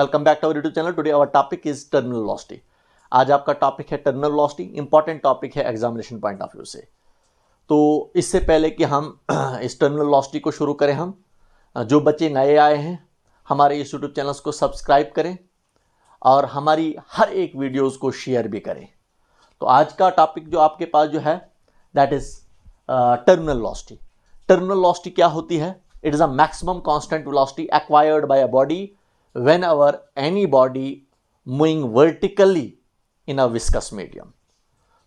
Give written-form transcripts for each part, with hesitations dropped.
Welcome back to our YouTube channel. Today our topic is terminal velocity. आज आपका topic है terminal velocity. Important topic है examination point of view से। तो इससे पहले कि हम इस टर्मिनल वेलोसिटी को शुरू करें, हम जो बच्चे नए आए हैं हमारे इस यूट्यूब चैनल्स को सब्सक्राइब करें और हमारी हर एक वीडियोज़ को शेयर भी करें। तो आज का टॉपिक जो आपके पास जो है that is terminal velocity. Terminal velocity क्या होती है? It is a maximum constant velocity acquired by a body whenever any body moving vertically in a viscous medium।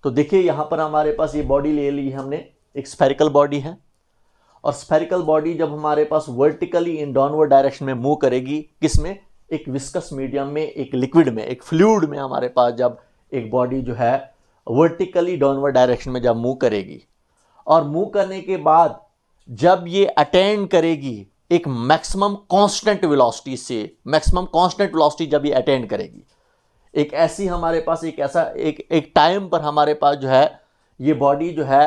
तो देखिए यहां पर हमारे पास ये बॉडी ले ली हमने, एक स्फेरिकल बॉडी है और स्फेरिकल बॉडी जब हमारे पास वर्टिकली इन डाउनवर्ड डायरेक्शन में मूव करेगी, किसमें? एक विस्कस मीडियम में, एक लिक्विड में, एक फ्लूइड में हमारे पास जब एक बॉडी जो है वर्टिकली डाउनवर्ड डायरेक्शन में जब मूव करेगी और मूव करने के बाद जब ये अटेंड करेगी एक मैक्सिमम कांस्टेंट वेलोसिटी से, मैक्सिमम कांस्टेंट वेलोसिटी जब ये अटेंड करेगी, एक ऐसी हमारे पास एक टाइम पर हमारे पास जो है ये बॉडी जो है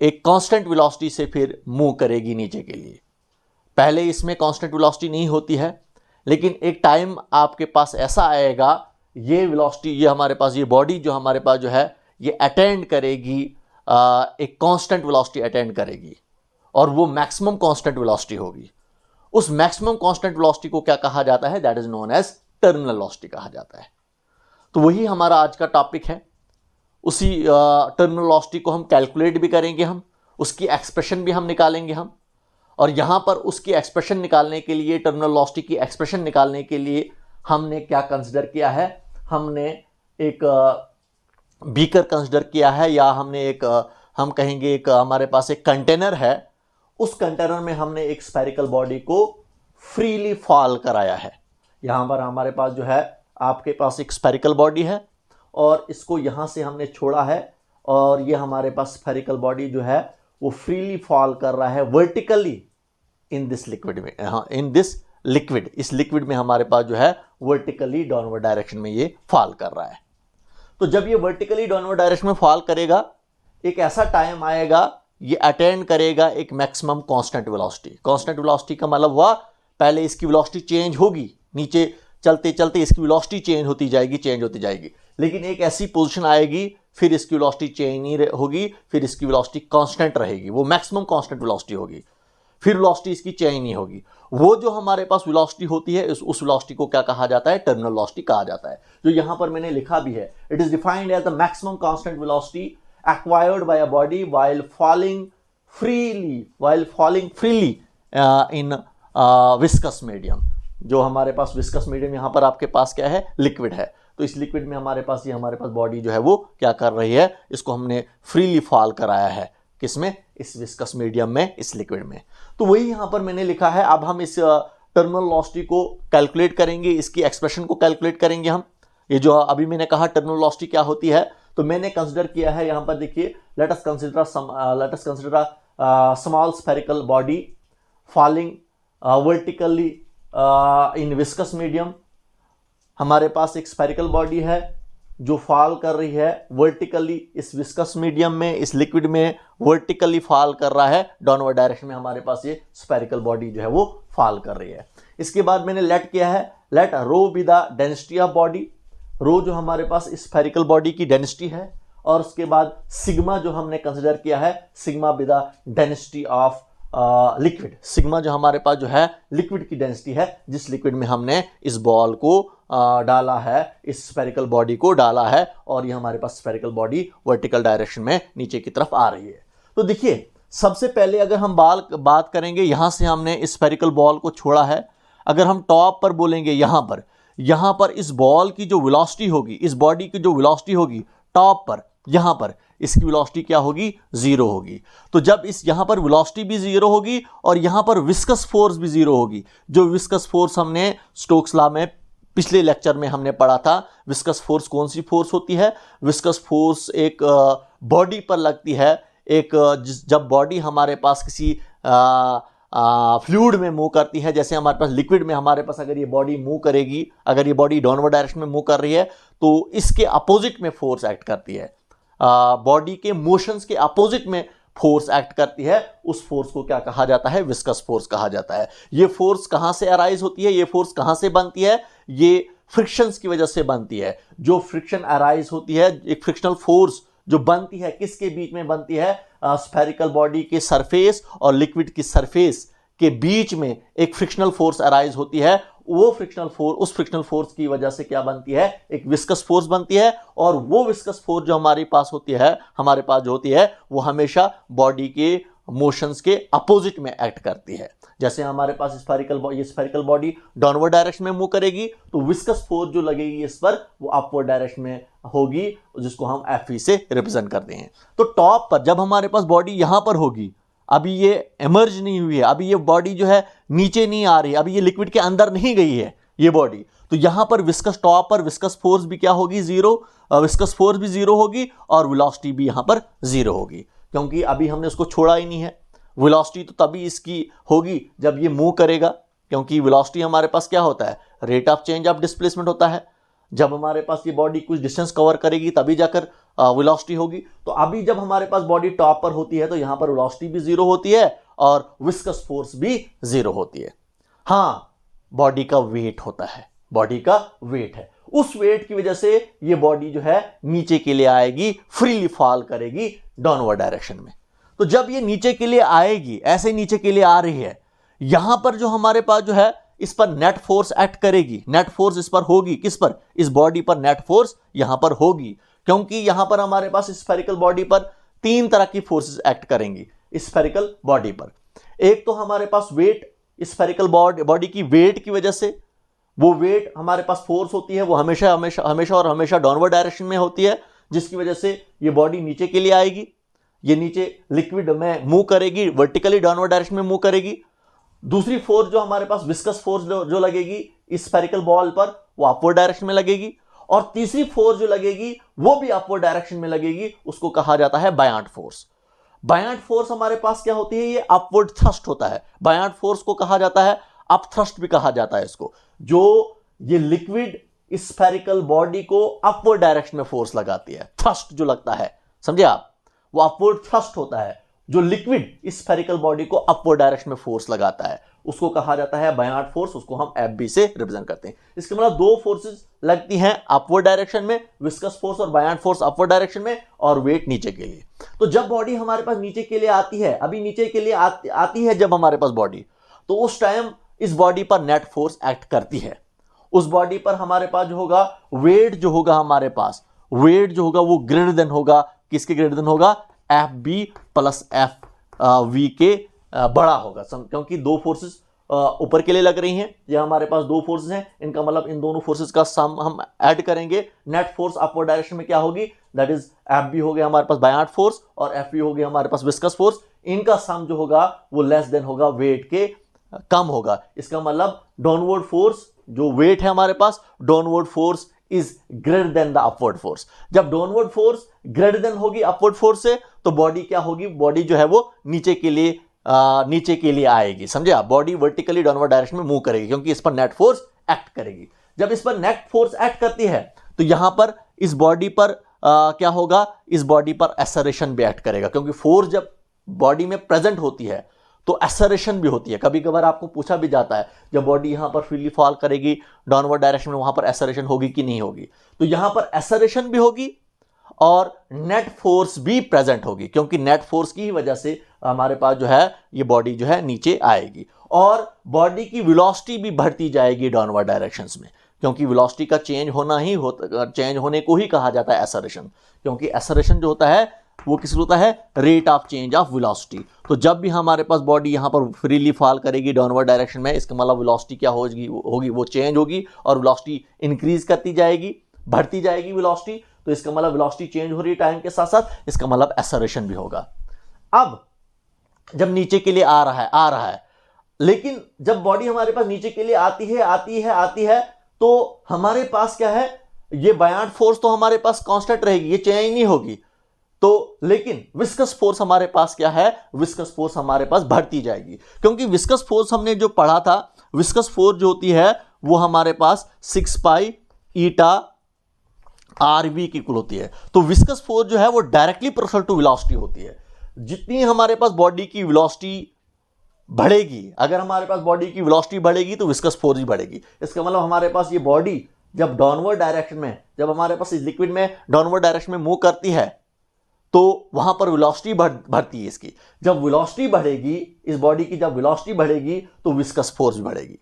एक कांस्टेंट वेलोसिटी से फिर मूव करेगी नीचे के लिए। पहले इसमें कांस्टेंट वेलोसिटी नहीं होती है, लेकिन एक टाइम आपके पास ऐसा आएगा ये वेलोसिटी, ये हमारे पास ये बॉडी जो हमारे पास जो है ये अटेंड करेगी, एक कांस्टेंट वेलोसिटी अटेंड करेगी और वो मैक्सिमम कांस्टेंट वेलोसिटी होगी। उस मैक्सिमम कांस्टेंट वेलोसिटी को क्या कहा जाता है? That is known as terminal velocity कहा जाता है। तो वही हमारा आज का टॉपिक है। उसी टर्मिनल वेलोसिटी को हम कैलकुलेट भी करेंगे, हम उसकी एक्सप्रेशन भी हम निकालेंगे हम। और यहां पर उसकी एक्सप्रेशन निकालने के लिए, टर्मिनल वेलोसिटी की एक्सप्रेशन निकालने के लिए हमने क्या कंसिडर किया है? हमने एक बीकर कंसिडर किया है, या हमने एक हम कहेंगे एक हमारे पास एक कंटेनर है। उस कंटेनर में हमने एक स्फेरिकल बॉडी को फ्रीली फॉल कराया है। यहां पर हमारे पास जो है आपके पास एक स्फेरिकल बॉडी है और इसको यहां से हमने छोड़ा है और ये हमारे पास स्फेरिकल बॉडी जो है वो फ्रीली फॉल कर रहा है वर्टिकली इन दिस लिक्विड में। इन दिस लिक्विड, इस लिक्विड में हमारे पास जो है वर्टिकली डाउनवर्ड डायरेक्शन में ये फॉल कर रहा है। तो जब ये वर्टिकली डाउनवर्ड डायरेक्शन में फॉल करेगा, एक ऐसा टाइम आएगा ये अटेंड करेगा एक maximum constant velocity. Constant velocity का मतलब हुआ पहले इसकी वेलोसिटी चेंज होगी, नीचे चलते चलते इसकी वेलोसिटी चेंज होती जाएगी, लेकिन एक ऐसी पोजीशन आएगी फिर इसकी वेलोसिटी चेंज नहीं होगी, फिर इसकी वेलोसिटी कांस्टेंट रहेगी, वो मैक्सिमम कांस्टेंट वेलोसिटी होगी, फिर वेलोसिटी इसकी चेंज नहीं होगी। वो जो हमारे पास वेलोसिटी होती है उस वेलोसिटी को क्या कहा जाता है? टर्मिनल वेलोसिटी कहा जाता है, जो यहां पर मैंने लिखा भी है। It is defined as the maximum constant velocity acquired by a body while falling freely in viscous medium। जो हमारे पास विस्कस मीडियम यहां पर आपके पास क्या है? लिक्विड है। तो इस लिक्विड में हमारे पास बॉडी जो है वो क्या कर रही है? इसको हमने फ्रीली फॉल कराया है। किसमें? इस विस्कस मीडियम में, इस लिक्विड में। तो वही यहां पर मैंने लिखा है। अब हम इस टर्मिनल वेलोसिटी को कैलकुलेट करेंगे, इसकी एक्सप्रेशन को कैलकुलेट करेंगे हम। ये जो अभी मैंने कहा टर्मिनल वेलोसिटी क्या होती है, तो मैंने कंसिडर किया है यहां पर, देखिए let us consider small spherical body falling vertically इन विस्कस मीडियम। हमारे पास एक स्फेरिकल बॉडी है जो फॉल कर रही है वर्टिकली इस विस्कस मीडियम में, इस लिक्विड में वर्टिकली फॉल कर रहा है डाउनवर्ड डायरेक्शन में। हमारे पास ये स्फेरिकल बॉडी जो है वो फॉल कर रही है। इसके बाद मैंने लेट किया है, let rho be the density of body. Rho जो हमारे पास स्फेरिकल बॉडी की डेंसिटी है, और उसके बाद सिग्मा जो हमने कंसिडर किया है, sigma B the density of liquid. Sigma जो हमारे पास जो है लिक्विड की डेंसिटी है, जिस लिक्विड में हमने इस बॉल को डाला है, इस स्फेरिकल बॉडी को डाला है, और ये हमारे पास स्फेरिकल बॉडी वर्टिकल डायरेक्शन में नीचे की तरफ आ रही है। तो देखिए सबसे पहले अगर हम बात करेंगे, यहां से हमने इस स्फेरिकल बॉल को छोड़ा है। अगर हम टॉप पर बोलेंगे, यहां पर इस बॉल की जो वेलोसिटी होगी, इस बॉडी की जो वेलोसिटी होगी टॉप पर, यहां पर इसकी वेलोसिटी क्या होगी? जीरो होगी। तो जब इस यहां पर वेलोसिटी भी जीरो होगी और यहां पर विस्कस फोर्स भी जीरो होगी। जो विस्कस फोर्स हमने स्टोक्स लॉ में पिछले लेक्चर में हमने पढ़ा था, विस्कस फोर्स कौन सी फोर्स होती है? विस्कस फोर्स एक बॉडी पर लगती है, जब बॉडी हमारे पास किसी फ्लूइड में मूव करती है, जैसे हमारे पास लिक्विड में हमारे पास अगर ये बॉडी मूव करेगी, अगर ये बॉडी डाउनवर्ड डायरेक्शन में मूव कर रही है तो इसके अपोजिट में फोर्स एक्ट करती है। बॉडी के मोशंस के अपोजिट में फोर्स एक्ट करती है, उस फोर्स को क्या कहा जाता है? विस्कस फोर्स कहा जाता है। ये फोर्स कहां से अराइज होती है, ये फोर्स कहां से बनती है? ये फ्रिक्शंस की वजह से बनती है। जो फ्रिक्शन अराइज होती है, एक फ्रिक्शनल फोर्स जो बनती है, किसके बीच में बनती है? स्फेरिकल बॉडी के सरफेस और लिक्विड की सरफेस के बीच में एक फ्रिक्शनल फोर्स अराइज होती है। वो फ्रिक्शनल फोर्स, उस फ्रिक्शनल फोर्स की वजह से क्या बनती है? एक विस्कस फोर्स बनती है। और वो विस्कस फोर्स जो हमारे पास होती है, हमारे पास जो होती है, वो हमेशा बॉडी के मोशंस के अपोजिट में एक्ट करती है। जैसे हमारे पास स्फेरिकल बॉडी डाउनवर्ड डायरेक्शन में मूव करेगी, तो विस्कस फोर्स जो लगेगी इस पर, वो अपवर्ड डायरेक्शन में होगी, जिसको हम Fe से रिप्रेजेंट करते हैं। तो टॉप पर जब हमारे पास बॉडी यहां पर होगी, अभी ये इमर्ज नहीं हुई है, अभी ये बॉडी जो है नीचे नहीं आ रही है, अभी ये लिक्विड के अंदर नहीं गई है ये बॉडी, तो यहां पर विस्कस, टॉप पर विस्कस फोर्स भी क्या होगी? जीरो। विस्कस फोर्स भी जीरो होगी और वेलोसिटी भी यहां पर जीरो होगी, क्योंकि अभी हमने उसको छोड़ा ही नहीं है। वेलोसिटी तो तभी इसकी होगी जब ये मूव करेगा, क्योंकि वेलोसिटी हमारे पास क्या होता है? Rate of change of displacement होता है। जब हमारे पास ये बॉडी कुछ डिस्टेंस कवर करेगी तभी जाकर वेलोसिटी होगी। तो अभी जब हमारे पास बॉडी टॉप पर होती है तो यहां पर वेलोसिटी भी जीरो होती है और विस्कस फोर्स भी जीरो होती है। हाँ, बॉडी का वेट होता है, बॉडी का वेट है। उस वेट की वजह से ये बॉडी जो है नीचे के लिए आएगी, फ्रीली फॉल करेगी डाउनवर्ड डायरेक्शन में। तो जब ये नीचे के लिए आएगी, ऐसे नीचे के लिए आ रही है, यहां पर जो हमारे पास जो है, इस पर नेट फोर्स एक्ट करेगी। नेट फोर्स इस पर होगी, किस पर? इस बॉडी पर नेट फोर्स यहां पर होगी, क्योंकि यहां पर हमारे पास स्फेरिकल बॉडी पर तीन तरह की फोर्सेस एक्ट करेंगी स्फेरिकल बॉडी पर। एक तो हमारे पास वेट, स्फेरिकल बॉडी की वेट की वजह से, वो वेट हमारे पास फोर्स होती है, वो हमेशा हमेशा हमेशा और हमेशा डाउनवर्ड डायरेक्शन में होती है, जिसकी वजह से ये बॉडी नीचे के लिए आएगी, ये नीचे लिक्विड में मूव करेगी, वर्टिकली डाउनवर्ड डायरेक्शन में मूव करेगी। दूसरी फोर्स जो हमारे पास विस्कस फोर्स जो लगेगी स्फेरिकल बॉल पर, वो अपवर्ड डायरेक्शन में लगेगी। और तीसरी फोर्स जो लगेगी वो भी अपवर्ड डायरेक्शन में लगेगी, उसको कहा जाता है बायॉन्ट फोर्स। बायॉन्ट फोर्स हमारे पास क्या होती है? ये अपवर्ड थ्रस्ट होता है। बायॉन्ट फोर्स को कहा जाता है अप थ्रस्ट भी कहा जाता है इसको, जो ये लिक्विड स्फेरिकल बॉडी को अपवर्ड डायरेक्शन में फोर्स लगाती है। थ्रस्ट जो लगता है, समझे आप, वो अपवर्ड थ्रस्ट होता है। जो लिक्विड स्फेरिकल बॉडी को अपवर्ड डायरेक्शन में फोर्स लगाता है, उसको कहा जाता है बायॉन्ट फोर्स, उसको हम Fb से रिप्रेजेंट करते हैं। इसके मतलब दो फोर्सेस लगती हैं अपवर्ड डायरेक्शन में, विस्कस फोर्स और बायॉन्ट फोर्स अपवर्ड डायरेक्शन में, और वेट नीचे के लिए। तो जब बॉडी हमारे पास नीचे के लिए आती है, अभी नीचे के लिए आती है जब हमारे पास बॉडी, तो उस टाइम इस बॉडी पर नेट फोर्स एक्ट करती है। उस बॉडी पर हमारे पास जो होगा वेट, जो होगा हमारे पास वेट जो होगा वो ग्रेटर देन होगा, किसके ग्रेटर देन होगा? Fb प्लस Fv के बड़ा होगा, क्योंकि दो फोर्सेस ऊपर के लिए लग रही हैं। ये हमारे पास दो फोर्सेस हैं, इनका मतलब इन दोनों फोर्सेस का सम हम ऐड करेंगे। नेट फोर्स अपवर्ड डायरेक्शन में क्या होगी? दैट इज Fb हो गया हमारे पास बायॉन्ट फोर्स और Fv हो गया हमारे पास विस्कस फोर्स। इनका सम जो होगा वो लेस देन होगा वेट के, कम होगा। इसका मतलब डाउनवर्ड फोर्स जो वेट है हमारे पास, downward force is greater than the upward force. जब डाउनवर्ड फोर्स ग्रेटर देन होगी अपवर्ड फोर्स से, तो बॉडी क्या होगी? बॉडी जो है वो नीचे के लिए आएगी, समझे आप? बॉडी वर्टिकली डाउनवर्ड डायरेक्शन में मूव करेगी, क्योंकि इस पर नेट फोर्स एक्ट करेगी। जब इस पर नेट फोर्स एक्ट करती है, तो यहां पर इस बॉडी पर क्या होगा? इस बॉडी पर एक्सेलरेशन भी एक्ट करेगा, क्योंकि फोर्स जब बॉडी में प्रेजेंट होती है तो एक्सेलरेशन भी होती है। कभी कभार आपको पूछा भी जाता है, जब बॉडी यहां पर फ्रीली फॉल करेगी डाउनवर्ड डायरेक्शन में, वहां पर एक्सेलरेशन होगी कि नहीं होगी? तो यहां पर एक्सेलरेशन भी होगी और नेट फोर्स भी प्रेजेंट होगी, क्योंकि नेट फोर्स की वजह से हमारे पास जो है ये बॉडी जो है नीचे आएगी। और बॉडी की वेलोसिटी भी बढ़ती जाएगी डाउनवर्ड डायरेक्शंस में, क्योंकि वेलोसिटी का चेंज होने को ही कहा जाता है एक्सेलरेशन, क्योंकि एक्सेलरेशन जो होता है वो किस होता है? Rate of change of velocity. तो जब भी हमारे पास बॉडी यहां पर फ्रीली फॉल करेगी डाउनवर्ड डायरेक्शन में, इसका मतलब वेलोसिटी क्या होगी? वो चेंज होगी और वेलोसिटी इंक्रीज करती जाएगी, बढ़ती जाएगी वेलोसिटी। तो इसका मतलब वेलोसिटी चेंज हो रही है टाइम के साथ साथ, इसका मतलब एक्सेलरेशन भी होगा। अब जब नीचे के लिए आ रहा है, लेकिन जब बॉडी हमारे पास नीचे के लिए आती है, तो हमारे पास क्या है? ये बायॉन्ट फोर्स तो हमारे पास कांस्टेंट रहेगी, ये चेंज नहीं होगी। तो लेकिन विस्कस फोर्स हमारे पास क्या है? विस्कस फोर्स हमारे पास बढ़ती जाएगी, क्योंकि विस्कस फोर्स हमने जो पढ़ा था, विस्कस फोर्स जो होती है वो हमारे पास 6 पाई ईटा RV की इक्वल होती है। तो विस्कस फोर्स जो है वो डायरेक्टली प्रोपोर्शनल टू वेलोसिटी होती है। जितनी हमारे पास बॉडी की वेलोसिटी बढ़ेगी, अगर हमारे पास बॉडी की वेलोसिटी बढ़ेगी तो विस्कस फोर्स भी बढ़ेगी। इसका मतलब हमारे पास ये बॉडी जब डाउनवर्ड डायरेक्शन में, जब हमारे पास इस लिक्विड में डाउनवर्ड डायरेक्शन में मूव करती है तो वहां पर वेलोसिटी बढ़ती है इसकी। जब वेलोसिटी बढ़ेगी इस बॉडी की, जब वेलोसिटी बढ़ेगी तो विस्कस फोर्स भी बढ़ेगी।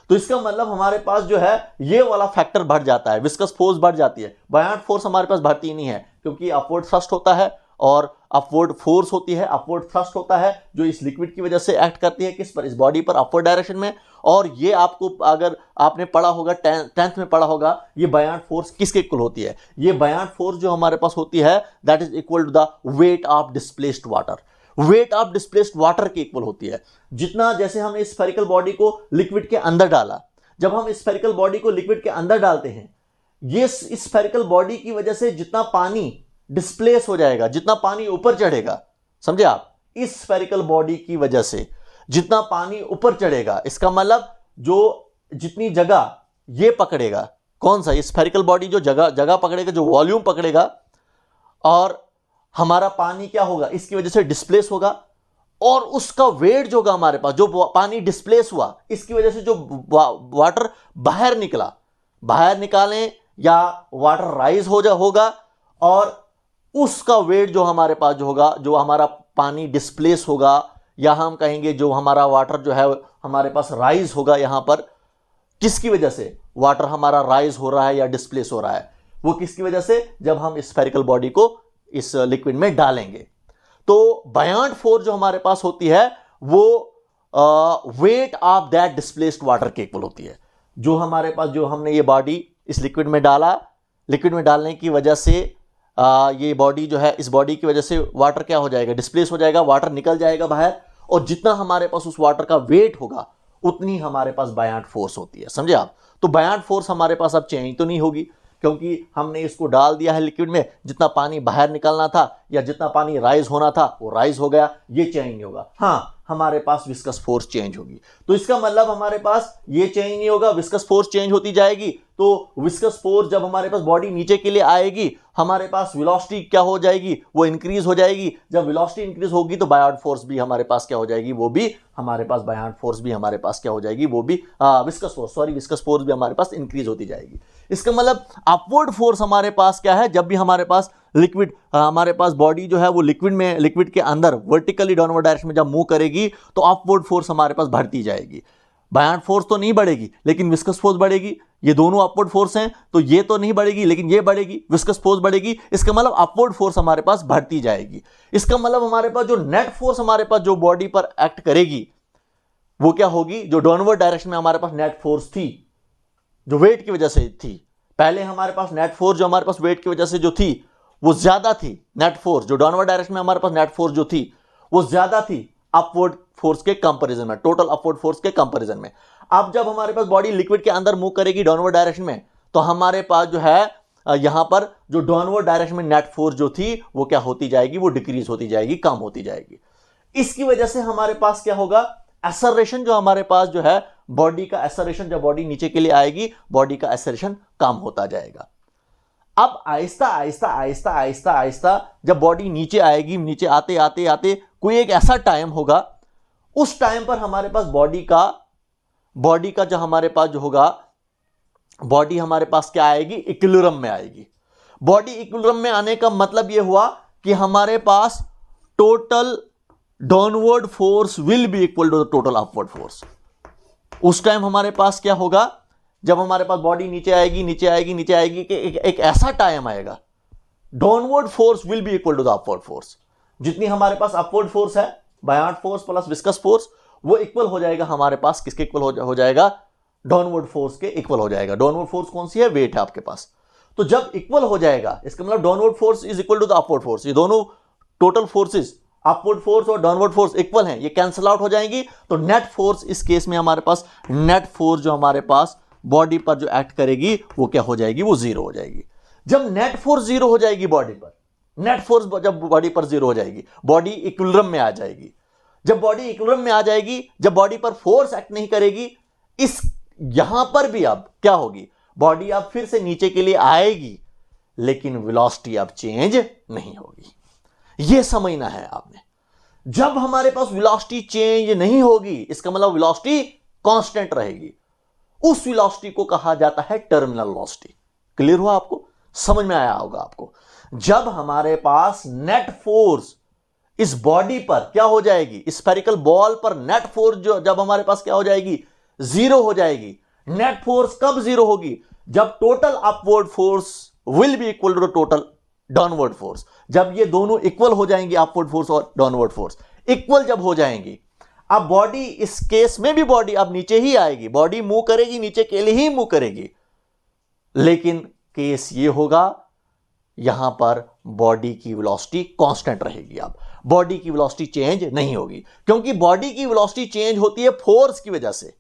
तो इसका मतलब हमारे पास जो है ये वाला फैक्टर बढ़ जाता है, विस्कस फोर्स बढ़ जाती है। बायॉन्ट फोर्स हमारे पास बढ़ती ही नहीं है, क्योंकि अपवर्ड थ्रस्ट होता है और अपवर्ड फोर्स होती है, अपवर्ड थ्रस्ट होता है जो इस लिक्विड की वजह से एक्ट करती है किस पर, इस बॉडी पर, अपवर्ड डायरेक्शन में। और ये आपको, अगर आपने पढ़ा होगा, 10th में पढ़ा होगा, ये बायॉन्ट फोर्स किसके इक्वल होती है? ये बायॉन्ट फोर्स जो हमारे पास होती है that is equal to the weight of displaced water. Weight of displaced water की इक्वल होती है। जितना, जैसे हमने इस स्फेरिकल बॉडी को लिक्विड के अंदर डाला, जब हम इस स्फेरिकल बॉडी को लिक्विड के अंदर डालते हैं, ये इस स्फेरिकल बॉडी की वजह से जितना पानी डिस्प्लेस हो जाएगा, जितना पानी ऊपर चढ़ेगा, समझे आप, इस स्फेरिकल बॉडी की वजह से जितना पानी ऊपर चढ़ेगा, इसका मतलब जो जितनी जगह ये पकड़ेगा, कौन सा, ये स्फेरिकल बॉडी जो जगह पकड़ेगा, जो वॉल्यूम पकड़ेगा, और हमारा पानी क्या होगा, इसकी वजह से डिस्प्लेस होगा, और उसका वेट जो होगा हमारे पास, जो पानी डिस्प्लेस हुआ इसकी वजह से जो वाटर बाहर निकला, बाहर निकालें या वाटर राइज होगा, और उसका वेट जो हमारे पास जो होगा, जो हमारा पानी डिस्प्लेस होगा, या हम कहेंगे जो हमारा वाटर जो है हमारे पास राइज होगा, यहां पर किसकी वजह से वाटर हमारा राइज हो रहा है या डिस्प्लेस हो रहा है, वो किसकी वजह से, जब हम इस स्फेरिकल बॉडी को इस लिक्विड में डालेंगे। तो बायॉन्ट फोर्स जो हमारे पास होती है वो weight of that displaced water के इक्वल होती है। जो हमारे पास, जो हमने ये बॉडी इस लिक्विड में डाला, लिक्विड में डालने की वजह से ये बॉडी जो है, इस बॉडी की वजह से वाटर क्या हो जाएगा, डिस्प्लेस हो जाएगा, वाटर निकल जाएगा बाहर, और जितना हमारे पास उस वाटर का वेट होगा उतनी हमारे पास बायॉन्ट फोर्स होती है, समझे आप। तो बायॉन्ट फोर्स हमारे पास अब चेंज तो नहीं होगी, क्योंकि हमने इसको डाल दिया है लिक्विड में, जितना पानी बाहर निकलना था या जितना पानी राइज होना था वो राइज हो गया, ये चेंज नहीं होगा। हाँ, हमारे पास विस्कस फोर्स चेंज होगी। तो इसका मतलब हमारे पास ये चेंज नहीं होगा, विस्कस फोर्स चेंज होती जाएगी। तो विस्कस फोर्स जब हमारे पास बॉडी नीचे के लिए आएगी, हमारे पास वेलोसिटी क्या हो जाएगी, वो इंक्रीज हो जाएगी। जब वेलोसिटी इंक्रीज होगी तो बायॉन्ट फोर्स भी हमारे पास क्या हो जाएगी, वो भी हमारे पास, बायॉन्ट फोर्स भी हमारे पास क्या हो जाएगी, वो भी विस्कस फोर्स भी हमारे पास इंक्रीज होती जाएगी। इसका मतलब अपवर्ड फोर्स हमारे पास क्या है, जब भी हमारे पास लिक्विड, हमारे पास बॉडी जो है वो लिक्विड के अंदर वर्टिकली डाउनवर्ड डायरेक्शन में जब मूव करेगी तो अपवर्ड फोर्स हमारे पास बढ़ती जाएगी। बायॉन्ट फोर्स तो नहीं बढ़ेगी लेकिन विस्कस फोर्स बढ़ेगी। ये दोनों अपवर्ड फोर्स हैं, तो ये तो नहीं बढ़ेगी लेकिन ये बढ़ेगी, विस्कस फोर्स बढ़ेगी। इसका मतलब अपवर्ड फोर्स हमारे पास बढ़ती जाएगी। इसका मतलब हमारे पास जो नेट फोर्स हमारे पास जो बॉडी पर एक्ट करेगी वो क्या होगी, जो डाउनवर्ड डायरेक्शन में हमारे पास नेट फोर्स थी, जो वेट की वजह से थी, पहले हमारे पास नेट फोर्स जो हमारे पास वेट की वजह से जो थी वो ज्यादा थी। नेट फोर्स जो डाउनवर्ड डायरेक्शन में हमारे पास नेट फोर्स जो थी वो ज्यादा थी अपवर्ड फोर्स के कंपैरिजन में, टोटल अपवर्ड फोर्स के कंपैरिजन में। अब जब हमारे पास बॉडी लिक्विड के अंदर मूव करेगी डाउनवर्ड डायरेक्शन में, तो हमारे पास जो है यहां पर जो डाउनवर्ड डायरेक्शन में नेट फोर्स जो थी वो क्या होती जाएगी, वो डिक्रीज होती जाएगी, कम होती जाएगी। इसकी वजह से हमारे पास क्या होगा, एक्सेलरेशन जो हमारे पास जो है बॉडी का एक्सेलरेशन, जब बॉडी नीचे के लिए आएगी बॉडी का एक्सेलरेशन कम होता जाएगा। अब आहिस्ता आहिस्ता आहिस्ता आहिस्ता आहिस्ता जब बॉडी नीचे आएगी, नीचे आते आते आते कोई एक ऐसा टाइम होगा, उस टाइम पर हमारे पास बॉडी का जो हमारे पास जो होगा, बॉडी हमारे पास क्या आएगी, इक्विलिब्रियम में आएगी। बॉडी इक्विलिब्रियम में आने का मतलब यह हुआ कि हमारे पास total downward force will be equal to the total upward force. उस टाइम हमारे पास क्या होगा, जब हमारे पास बॉडी नीचे आएगी नीचे आएगी नीचे आएगी कि एक ऐसा टाइम आएगा, downward force will be equal to the upward force. जितनी हमारे पास अपवर्ड फोर्स है, buoyant force plus viscous force, वो इक्वल हो जाएगा हमारे पास किसके इक्वल हो जाएगा, डाउनवर्ड फोर्स के इक्वल हो जाएगा। डाउनवर्ड फोर्स कौन सी है, वेट है आपके पास। तो जब इक्वल हो जाएगा, इसका मतलब downward force is equal to the upward force. ये दोनों टोटल फोर्सेस, अपवर्ड फोर्स और डाउनवर्ड फोर्स इक्वल हैं, ये कैंसिल आउट हो जाएंगी। तो नेट फोर्स इस केस में हमारे पास, नेट फोर्स जो हमारे पास बॉडी पर जो एक्ट करेगी वो क्या हो जाएगी, वो जीरो हो जाएगी। जब नेट फोर्स जीरो हो जाएगी बॉडी पर, नेट फोर्स जब बॉडी पर जीरो हो जाएगी, बॉडी इक्विलिब्रियम में आ जाएगी। जब बॉडी इक्विलिब्रियम में आ जाएगी, जब बॉडी पर फोर्स एक्ट नहीं करेगी, इस यहां पर भी अब क्या होगी, बॉडी अब फिर से नीचे के लिए आएगी लेकिन वेलोसिटी अब चेंज नहीं होगी। यह समझना है आपने। जब हमारे पास वेलोसिटी चेंज नहीं होगी, इसका मतलब वेलोसिटी कांस्टेंट रहेगी, उस वेलोसिटी को कहा जाता है टर्मिनल वेलोसिटी। क्लियर हुआ आपको? समझ में आया होगा आपको? जब हमारे पास नेट फोर्स इस बॉडी पर क्या हो जाएगी, स्फेरिकल बॉल पर नेट फोर्स जो जब हमारे पास क्या हो जाएगी, जीरो हो जाएगी। नेट फोर्स कब जीरो होगी? जब total upward force will be equal to total downward force. जब ये दोनों इक्वल हो जाएंगे, अपवर्ड फोर्स और डाउनवर्ड फोर्स इक्वल जब हो जाएंगी, अब बॉडी, इस केस में भी बॉडी अब नीचे ही आएगी, बॉडी मूव करेगी, नीचे के लिए ही मूव करेगी। लेकिन केस ये होगा, यहां पर बॉडी की वेलोसिटी कांस्टेंट रहेगी। अब बॉडी की वेलोसिटी चेंज नहीं होगी, क्योंकि बॉडी की वेलोसिटी चेंज होती है फोर्स की वजह से।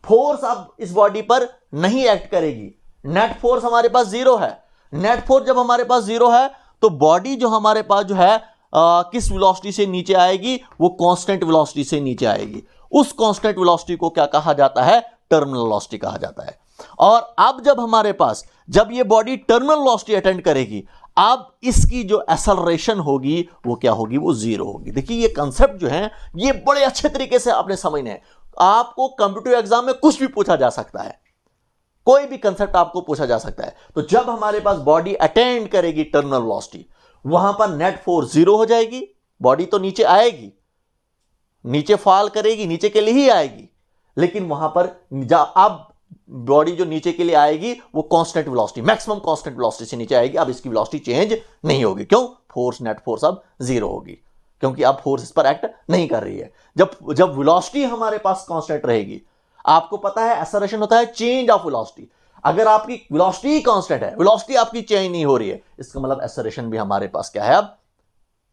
फोर्स अब इस बॉडी पर नहीं एक्ट करेगी। नेट फोर्स हमारे पास जीरो है। नेट फोर्स जब हमारे पास जीरो है तो बॉडी जो हमारे पास जो है किस वेलोसिटी से नीचे आएगी, वो कांस्टेंट वेलोसिटी से नीचे आएगी। उस कांस्टेंट वेलोसिटी को क्या कहा जाता है? टर्मिनल वेलोसिटी कहा जाता है। और अब जब हमारे पास, जब ये बॉडी टर्मिनल वेलोसिटी अटेंड करेगी, अब इसकी जो एक्सेलरेशन होगी वो क्या होगी? वो जीरो होगी। देखिए ये कंसेप्ट जो है ये बड़े अच्छे तरीके से आपने समझना है। आपको कंप्यूटर एग्जाम में कुछ भी पूछा जा सकता है, कोई भी कंसेप्ट आपको पूछा जा सकता है। तो जब हमारे पास बॉडी अटेंड करेगी टर्मिनल वेलोसिटी, वहां पर नेट फोर्स जीरो हो जाएगी, बॉडी तो नीचे आएगी, नीचे फॉल करेगी, नीचे के लिए ही आएगी, लेकिन वहां पर अब बॉडी जो नीचे के लिए आएगी वो constant velocity, maximum constant velocity से नीचे आएगी। अब इसकी वेलोसिटी चेंज नहीं होगी। क्यों? फोर्स, नेट फोर्स अब जीरो होगी, क्योंकि अब फोर्स इस पर एक्ट नहीं कर रही है। जब वेलोसिटी हमारे पास कांस्टेंट रहेगी, आपको पता है एक्सेलरेशन होता है चेंज ऑफ वेलोसिटी। अगर आपकी वेलोसिटी कांस्टेंट है, वेलोसिटी आपकी चेंज नहीं हो रही है, इसका मतलब एक्सेलरेशन भी हमारे पास क्या है? अब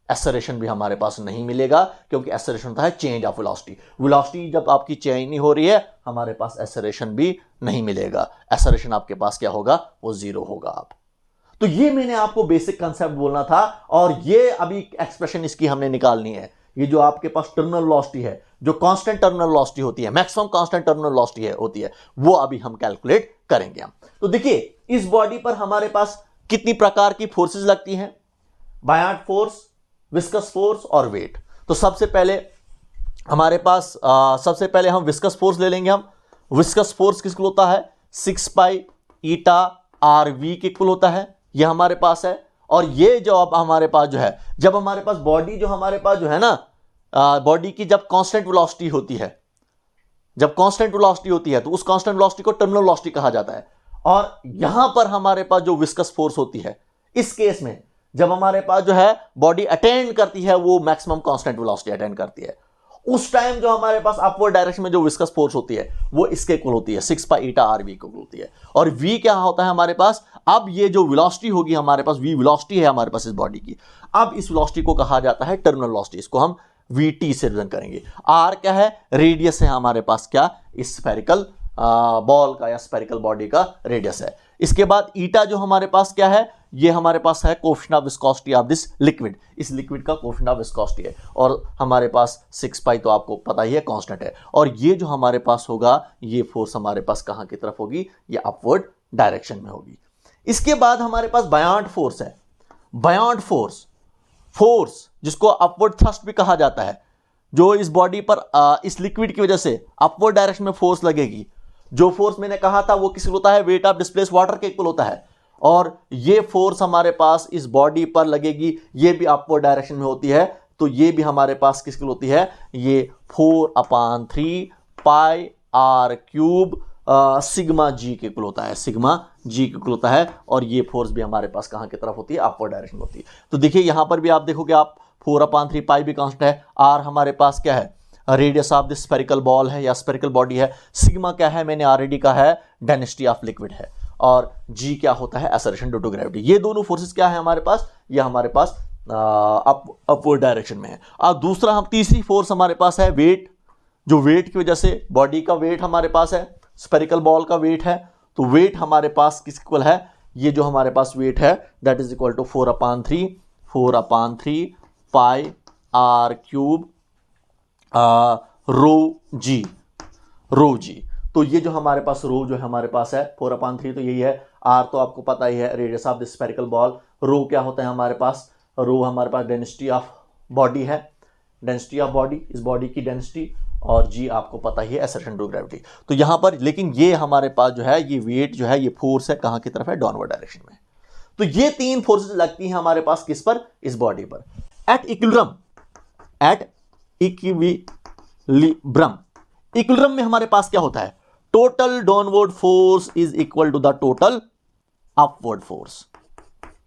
एक्सेलरेशन भी हमारे पास नहीं मिलेगा, क्योंकि एक्सेलरेशन होता है चेंज ऑफ वेलोसिटी। वेलोसिटी जब आपकी चेंज नहीं हो रही है, हमारे पास एक्सेलरेशन भी नहीं मिलेगा। एक्सेलरेशन आपके पास क्या होगा? वो जीरो होगा। आप तो ये मैंने आपको बेसिक कंसेप्ट बोलना था, और ये अभी एक्सप्रेशन इसकी हमने निकालनी है। ये जो आपके पास टर्मिनल वेलोसिटी है, जो कांस्टेंट टर्मिनल वेलोसिटी होती है, मैक्सिमम कांस्टेंट टर्मिनल वेलोसिटी होती है, वो अभी हम कैलकुलेट करेंगे हम। तो देखिए इस बॉडी पर हमारे पास कितनी प्रकार की फोर्सेस लगती हैं? बायॉन्ट फोर्स, विस्कस फोर्स और वेट। तो सबसे पहले हमारे पास सबसे पहले हम विस्कस फोर्स ले लेंगे। हम विस्कस फोर्स किसको होता है? 6 पाई ईटा आर वी के इक्वल होता है, ये हमारे पास है। और ये जो अब हमारे पास जो है, जब हमारे पास बॉडी जो हमारे पास जो है ना, बॉडी की जब कांस्टेंट वेलोसिटी होती है, जब कांस्टेंट वेलोसिटी होती है तो उस कांस्टेंट वेलोसिटी को टर्मिनल वेलोसिटी कहा जाता है। और यहां पर हमारे पास जो विस्कस फोर्स होती है, इस केस में जब हमारे पास जो है बॉडी अटेंड करती है, वो मैक्सिमम कांस्टेंट वेलोसिटी अटेंड करती है, उस टाइम जो हमारे पास अपवर्ड डायरेक्शन में जो विस्कस फोर्स होती है वो इसके इक्वल होती है, 6 पाई ईटा आर वी के इक्वल होती है। और वी क्या होता है हमारे पास? अब ये जो वेलोसिटी होगी हमारे पास, वी वेलोसिटी है हमारे पास इस बॉडी की, अब इस वेलोसिटी को कहा जाता है टर्मिनल वेलोसिटी। इसको हम वीटी से रिप्रेजेंट करेंगे। आर क्या है? रेडियस है हमारे पास, क्या? इस स्फेरिकल बॉल का या स्फेरिकल बॉडी का रेडियस है। इसके बाद ईटा जो हमारे पास क्या है? ये हमारे पास है coefficient of viscosity of this liquid. इस लिक्विड का कोएफिशिएंट ऑफ विस्कोसिटी है। और हमारे पास 6 पाई तो आपको पता ही है कांस्टेंट है। और ये जो हमारे पास होगा, ये फोर्स हमारे पास कहां की तरफ होगी? ये अपवर्ड डायरेक्शन में होगी। इसके बाद हमारे पास बायॉन्ट फोर्स है। बायॉन्ट फोर्स, फोर्स जिसको अपवर्ड थ्रस्ट भी कहा जाता है, जो इस बॉडी पर इस लिक्विड की वजह से अपवर्ड डायरेक्शन में फोर्स लगेगी। जो फोर्स मैंने कहा था वो किसको होता है? वेट ऑफ डिस्प्लेस वाटर के इक्वल होता है। और ये फोर्स हमारे पास इस बॉडी पर लगेगी, ये भी अपवर्ड डायरेक्शन में होती है। तो ये भी हमारे पास किसकी होती है? ये 4/3 पाई आर क्यूब सिग्मा जी के इक्वल होता है, सिग्मा जी के इक्वल होता है। और ये फोर्स भी हमारे पास कहां की तरफ होती है? अपवर्ड डायरेक्शन में होती है। तो देखिए यहां पर भी आप देखोगे, आप 4/3 पाई भी कांस्टेंट है। आर हमारे पास क्या है? Radius of this spherical ball है या स्फेरिकल बॉडी है। सिग्मा क्या है? मैंने ऑलरेडी कहा है, डेंसिटी ऑफ लिक्विड है। और जी क्या होता है? Acceleration due to gravity. ये दोनों फोर्सेस क्या है हमारे पास? ये हमारे पास अपवर्ड डायरेक्शन में है। और दूसरा, हम तीसरी फोर्स हमारे पास है वेट। जो वेट की वजह से बॉडी का वेट हमारे पास है, स्फेरिकल बॉल का वेट है। तो वेट हमारे पास किस इक्वल है? ये जो हमारे पास वेट है that is equal to 4/3 pi r cube rho g. तो ये जो हमारे पास रो जो हमारे पास है 4/3, तो यही है। आर तो आपको पता ही है, radius of the spherical ball. Rho क्या होता है हमारे पास? रो हमारे पास डेंसिटी ऑफ बॉडी है। डेंसिटी ऑफ बॉडी, इस बॉडी की डेंसिटी, और जी आपको पता ही है असर्शन ड्यू ग्रेविटी। तो यहां पर लेकिन ये हमारे पास जो है ये वेट जो है ये फोर्स है कहां की तरफ है, डाउनवर्ड डायरेक्शन में। तो ये तीन फोर्सेस लगती हैं हमारे पास किस पर, इस बॉडी पर। At equilibrium, at equilibrium, equilibrium में हमारे पास क्या होता है, total downward force is equal to the total upward force.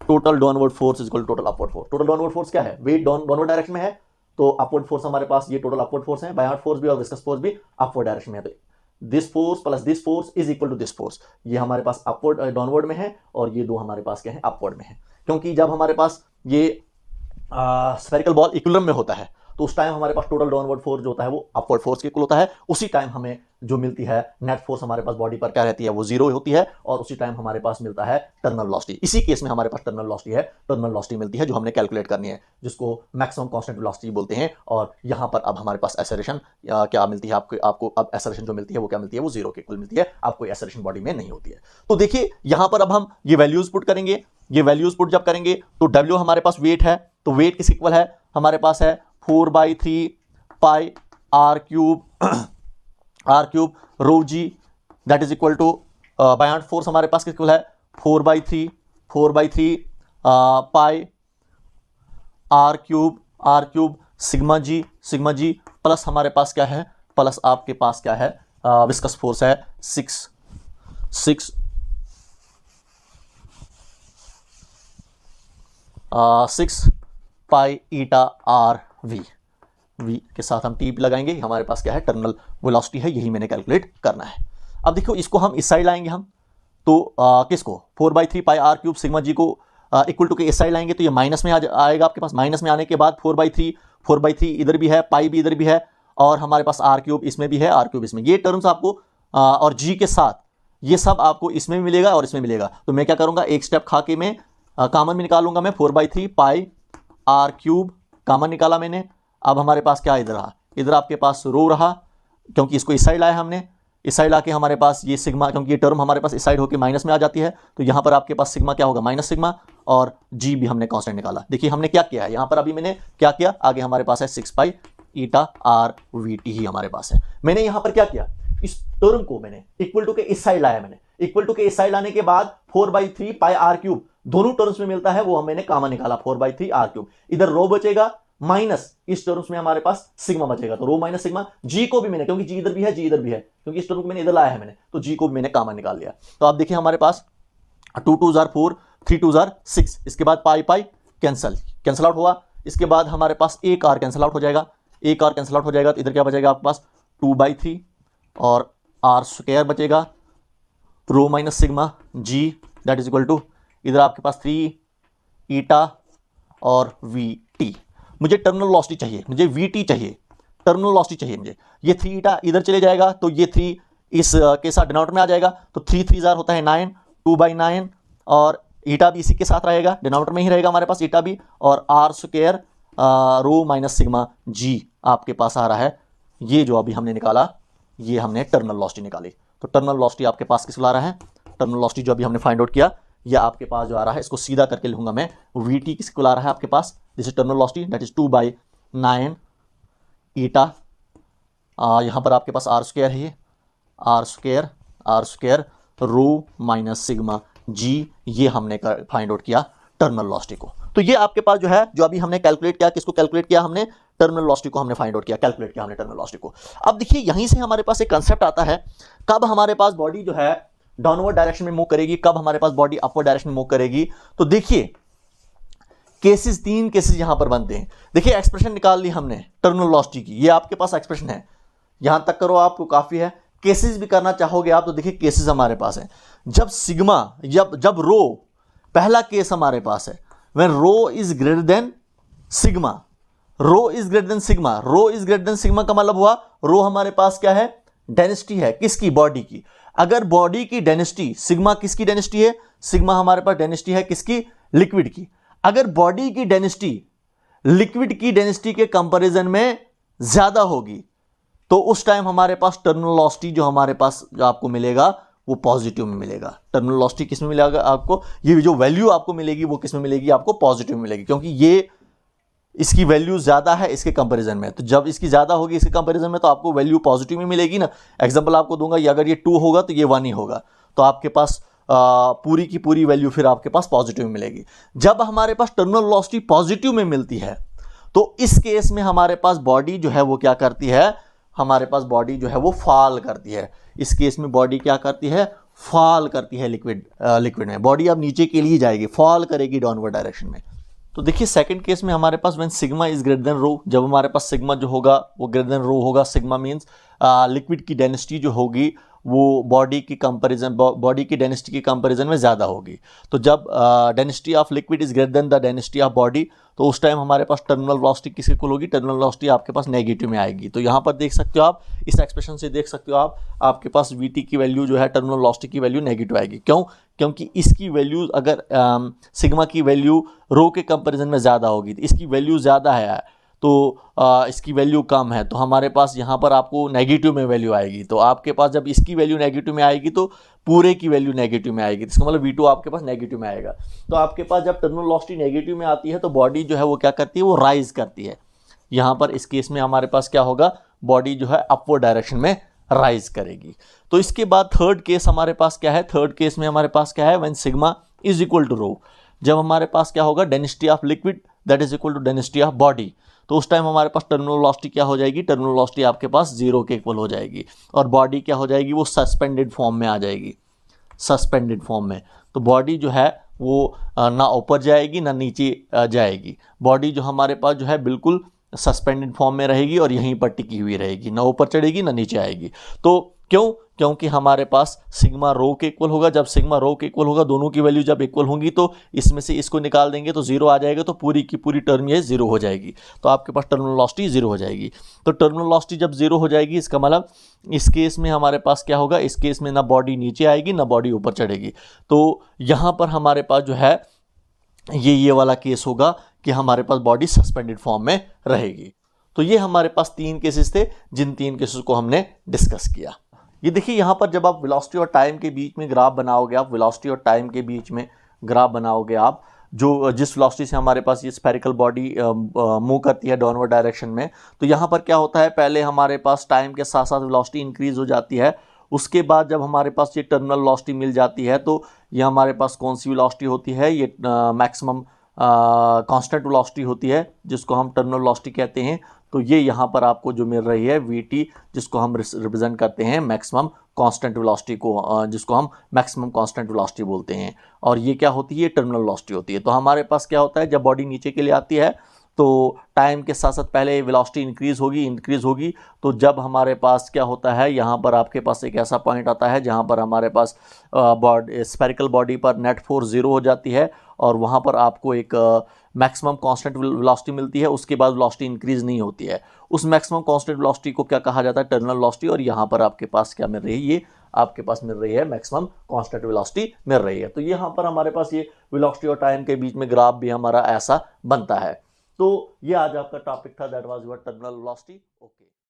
Total downward force is equal to total upward force. Total downward force क्या है, वेट डाउनवर्ड डायरेक्शन में है, तो अपवर्ड फोर्स हमारे पास ये टोटल अपवर्ड फोर्स है, बायवर्ड फोर्स भी और विस्कस फोर्स भी अपवर्ड डायरेक्शन में है। तो this force plus this force is equal to this force, ये हमारे पास अपवर्ड डाउनवर्ड में है और ये दो हमारे पास क्या है, अपवर्ड में है। क्योंकि जब हमारे पास ये स्फेरिकल बॉल इक्विलिब्रियम में होता है तो उस टाइम हमारे पास टोटल डाउनवर्ड फोर्स जो होता है वो अपवर्ड फोर्स के इक्वल होता है। उसी टाइम हमें जो मिलती है नेट फोर्स हमारे पास बॉडी पर क्या रहती है, वो जीरो होती है, और उसी टाइम हमारे पास मिलता है टर्मिनल वेलोसिटी। इसी केस में हमारे पास टर्मिनल वेलोसिटी है, टर्मिनल वेलोसिटी मिलती है जो हमने कैलकुलेट करनी है, जिसको मैक्सिमम कांस्टेंट वेलोसिटी बोलते हैं। और यहां पर अब हमारे पास एक्सेलरेशन क्या मिलती है आपको अब एक्सेलरेशन जो मिलती है वो क्या मिलती है, वो जीरो के इक्वल मिलती है, आपको एक्सेलरेशन बॉडी में नहीं होती है। तो देखिए यहां पर अब हम ये वैल्यूज पुट करेंगे, ये वैल्यूज पुट जब करेंगे तो W हमारे पास वेट है, तो वेट किस इक्वल है, हमारे पास है 4/3 pi r cube rho g, that is equal to buoyant force हमारे पास किस इक्वल है 4/3 pi r cube sigma g plus हमारे पास क्या है, प्लस आपके पास क्या है, विस्कस फोर्स है 6 पाई ईटा आर वी के साथ हम टी लगाएंगे, हमारे पास क्या है, टर्मिनल वेलोसिटी है, यही मैंने कैलकुलेट करना है। अब देखो इसको हम इस साइड लाएंगे हम, तो किसको 4/3 पाई r क्यूब सिग्मा जी को इक्वल टू के इस साइड लाएंगे तो ये माइनस में आएगा आपके पास। माइनस में आने के बाद 4/3 इधर भी है, पाई भी इधर भी है, और हमारे पास r क्यूब इसमें भी है, r क्यूब इसमें, ये टर्म्स आपको और g के साथ ये सब आपको इसमें भी मिलेगा और इसमें मिलेगा। तो मैं क्या करूंगा, एक स्टेप खा के मैं कॉमन में निकालूंगा, मैं 4/3 पाई r क्यूब कॉमन निकाला मैंने। अब हमारे पास क्या इधर रहा, इधर आपके पास रो रहा, क्योंकि इसको इस साइड लाया हमने, इस साइड लाके हमारे पास ये सिग्मा, क्योंकि ये टर्म हमारे पास इस साइड होकर माइनस में आ जाती है, तो यहाँ पर आपके पास सिग्मा क्या होगा, माइनस सिग्मा, और जी भी हमने कांस्टेंट निकाला। देखिए हमने क्या किया है यहाँ पर, अभी मैंने क्या किया, आगे हमारे पास है 6 पाई ईटा आर वी टी ही हमारे पास है। मैंने यहाँ पर क्या किया, इस टर्म को मैंने इक्वल टू के इस साइड लाया, मैंने इक्वल टू के इस साइड लाने के बाद 4/3 पाई आर क्यूब दोनों टर्म्स में मिलता है, वो मैंने कॉमन निकाला 4/3 आर क्यूब। इधर रो बचेगा माइनस, इस टर्म्स में हमारे पास सिग्मा बचेगा, तो रो माइनस सिग्मा। जी को भी मैंने, क्योंकि जी इधर भी है, जी इधर भी है, क्योंकि इस टर्म को मैंने इधर लाया है मैंने, तो जी को भी मैंने कॉमन निकाल लिया। तो आप देखिए हमारे पास 2 2 जार 4, 3 2 जार 6, इसके बाद पाई कैंसल आउट हुआ, इसके बाद हमारे पास एक आर कैंसल आउट हो जाएगा, एक आर कैंसल आउट हो जाएगा, तो इधर क्या बचेगा आपके पास 2/3 और आर स्क्वायर बचेगा, rho minus sigma g, that is equal to इधर आपके पास 3 ईटा और वी टी। मुझे टर्मिनल वेलोसिटी चाहिए, मुझे वी टी चाहिए, टर्मिनल वेलोसिटी चाहिए मुझे। ये 3 ईटा इधर चले जाएगा, तो ये 3 इस के साथ डिनोमिनेटर में आ जाएगा, तो 3 3 जार होता है 9, 2/9, और ईटा भी इसी के साथ रहेगा, डिनोमिनेटर में ही रहेगा हमारे पास ईटा भी, और r square rho minus sigma g आपके पास आ रहा है। ये जो अभी हमने निकाला, ये हमने टर्मिनल वेलोसिटी निकाली। तो टर्मिनल वेलोसिटी आपके पास किस ला रहा है, टर्मिनल वेलोसिटी जो अभी हमने फाइंड आउट किया, यह आपके पास जो आ रहा है, इसको सीधा करके लिखूंगा मैं, वी टी किसको ला रहा है आपके पास, this is terminal velocity, that is 2/9 eta, यहाँ पर आपके पास आर स्क्वायर है, ये r square rho minus sigma g, ये हमने फाइंड आउट किया टर्मिनल वेलोसिटी को। तो ये आपके पास जो है, जो अभी हमने कैलकुलेट किया, किसको कैलकुलेट किया हमने, टर्मिनल वेलोसिटी को हमने फाइंड आउट किया, कैलकुलेट किया हमने टर्मिनल वेलोसिटी को। अब देखिए यहीं से हमारे पास एक कंसेप्ट आता है, कब हमारे पास बॉडी जो है डाउनवर्ड डायरेक्शन में मूव करेगी, कब हमारे पास बॉडी अपवर्ड डायरेक्शन में मूव करेगी। तो देखिए केसेस, 3 केसेस यहां पर बनते हैं। देखिए एक्सप्रेशन निकाल ली हमने टर्मिनल वेलोसिटी की, ये आपके पास एक्सप्रेशन है, यहां तक करो आपको काफी है। केसेस भी करना चाहोगे आप, तो देखिए केसेस हमारे पास है, जब सिग्मा, जब रो, पहला केस हमारे पास है when rho is greater than sigma, rho is greater than sigma, rho is greater than sigma का मतलब हुआ, रो हमारे पास क्या है, डेंसिटी है, किसकी, बॉडी की। अगर बॉडी की डेंसिटी, सिग्मा किसकी डेंसिटी है, सिग्मा हमारे पास डेंसिटी है किसकी, लिक्विड की। अगर बॉडी की डेंसिटी लिक्विड की डेंसिटी के कंपैरिजन में ज्यादा होगी, तो उस टाइम हमारे पास टर्मिनल वेलोसिटी जो हमारे पास जो आपको मिलेगा वो पॉजिटिव में मिलेगा। टर्मिनल वेलोसिटी किस में मिलेगा आपको, ये जो वैल्यू आपको मिलेगी वो किस में मिलेगी, आपको पॉजिटिव में मिलेगी, क्योंकि ये इसकी वैल्यू ज़्यादा है इसके कंपैरिजन में, तो जब इसकी ज़्यादा होगी इसके कंपैरिजन में तो आपको वैल्यू पॉजिटिव में मिलेगी ना। एग्जांपल आपको दूंगा, ये अगर ये 2 होगा तो ये 1 ही होगा, तो आपके पास पूरी की पूरी वैल्यू फिर आपके पास पॉजिटिव में मिलेगी। जब हमारे पास टर्मिनल वेलोसिटी पॉजिटिव में मिलती है तो इस केस में हमारे पास बॉडी जो है वो क्या करती है, हमारे पास बॉडी जो है वो फॉल करती है। इस केस में बॉडी क्या करती है, फॉल करती है लिक्विड में। बॉडी अब नीचे के लिए जाएगी, फॉल करेगी डाउनवर्ड डायरेक्शन में। तो देखिए सेकंड केस में हमारे पास when sigma is greater than rho, जब हमारे पास सिग्मा जो होगा वो ग्रेटर देन रो होगा, सिग्मा मींस लिक्विड की डेंसिटी जो होगी वो बॉडी की डेंसिटी की कंपैरिजन में ज़्यादा होगी। तो जब density of liquid is greater than the density of body, तो उस टाइम हमारे पास टर्मिनल वेलोसिटी किसके इक्वल होगी, टर्मिनल वेलोसिटी आपके पास नेगेटिव में आएगी। तो यहाँ पर देख सकते हो आप, इस एक्सप्रेशन से देख सकते हो आप, आपके पास वीटी की वैल्यू जो है टर्मिनल वेलोसिटी की वैल्यू नेगेटिव आएगी। क्यों? क्योंकि इसकी वैल्यू अगर सिग्मा की वैल्यू रो के कंपैरिजन में ज़्यादा होगी, तो इसकी वैल्यू ज़्यादा है तो इसकी वैल्यू कम है, तो हमारे पास यहाँ पर आपको नेगेटिव में वैल्यू आएगी। तो आपके पास जब इसकी वैल्यू नेगेटिव में आएगी तो पूरे की वैल्यू नेगेटिव में आएगी, इसका मतलब V2 आपके पास नेगेटिव में आएगा। तो आपके पास जब टर्मिनल वेलोसिटी नेगेटिव में आती है तो बॉडी जो है वो क्या करती है, वो राइज करती है। यहाँ पर इस केस में हमारे पास क्या होगा, बॉडी जो है अपवर्ड डायरेक्शन में राइज करेगी। तो इसके बाद थर्ड केस हमारे पास क्या है, थर्ड केस में हमारे पास क्या है, when sigma is equal to rho, जब हमारे पास क्या होगा, density of liquid that is equal to density of body, तो उस टाइम हमारे पास टर्मिनल वेलोसिटी क्या हो जाएगी, टर्मिनल वेलोसिटी आपके पास 0 के इक्वल हो जाएगी और बॉडी क्या हो जाएगी, वो सस्पेंडेड फॉर्म में आ जाएगी, सस्पेंडेड फॉर्म में। तो बॉडी जो है वो ना ऊपर जाएगी ना नीचे जाएगी, बॉडी जो हमारे पास जो है बिल्कुल सस्पेंडेड फॉर्म में रहेगी और यहीं पर टिकी हुई रहेगी, ना ऊपर चढ़ेगी ना नीचे आएगी। तो क्यों? क्योंकि हमारे पास सिग्मा रो के इक्वल होगा। जब सिग्मा रो के इक्वल होगा, दोनों की वैल्यू जब इक्वल होंगी तो इसमें से इसको निकाल देंगे तो 0 आ जाएगा, तो पूरी की पूरी टर्म ये 0 हो जाएगी, तो आपके पास टर्मिनल वेलोसिटी 0 हो जाएगी। तो टर्मिनल वेलोसिटी जब 0 हो जाएगी, इसका मतलब इस केस में हमारे पास क्या होगा, इस केस में ना बॉडी नीचे आएगी ना बॉडी ऊपर चढ़ेगी। तो यहाँ पर हमारे पास जो है ये वाला केस होगा कि हमारे पास बॉडी सस्पेंडेड फॉर्म में रहेगी। तो ये हमारे पास 3 केसेस थे, जिन 3 केसेस को हमने डिस्कस किया। ये देखिए यहाँ पर जब आप वेलोसिटी और टाइम के बीच में ग्राफ बनाओगे, आप वेलोसिटी और टाइम के बीच में ग्राफ बनाओगे, आप जो जिस वेलोसिटी से हमारे पास ये स्फेरिकल बॉडी मूव करती है डाउनवर्ड डायरेक्शन में, तो यहाँ पर क्या होता है, पहले हमारे पास टाइम के साथ साथ वेलोसिटी इंक्रीज हो जाती है। उसके बाद जब हमारे पास ये टर्मिनल वेलोसिटी मिल जाती है तो ये हमारे पास कौन सी वेलोसिटी होती है, ये मैक्सिमम कांस्टेंट वेलोसिटी होती है, जिसको हम टर्मिनल वेलोसिटी कहते हैं। तो ये यहाँ पर आपको जो मिल रही है VT, जिसको हम रिप्रेजेंट करते हैं मैक्सिमम कांस्टेंट वेलोसिटी को, जिसको हम मैक्सिमम कांस्टेंट वेलोसिटी बोलते हैं। और ये क्या होती है, टर्मिनल वेलोसिटी होती है। तो हमारे पास क्या होता है, जब बॉडी नीचे के लिए आती है तो टाइम के साथ साथ पहले वेलोसिटी इंक्रीज होगी। तो जब हमारे पास क्या होता है, यहाँ पर आपके पास एक ऐसा पॉइंट आता है जहाँ पर हमारे पास स्फेरिकल बॉडी पर नेट फोर्स 0 हो जाती है और वहाँ पर आपको एक मैक्सिमम कांस्टेंट वेलोसिटी मिलती है। उसके बाद वेलोसिटी इंक्रीज नहीं होती है। उस मैक्सिमम कांस्टेंट वेलोसिटी को क्या कहा जाता है, टर्मिनल वेलोसिटी। और यहाँ पर आपके पास क्या मिल रही है, ये आपके पास मिल रही है मैक्सिमम कांस्टेंट वेलोसिटी मिल रही है। तो यहाँ पर हमारे पास ये वेलोसिटी और टाइम के बीच में ग्राफ भी हमारा ऐसा बनता है। तो ये आज आपका टॉपिक था, that was your terminal velocity. Okay.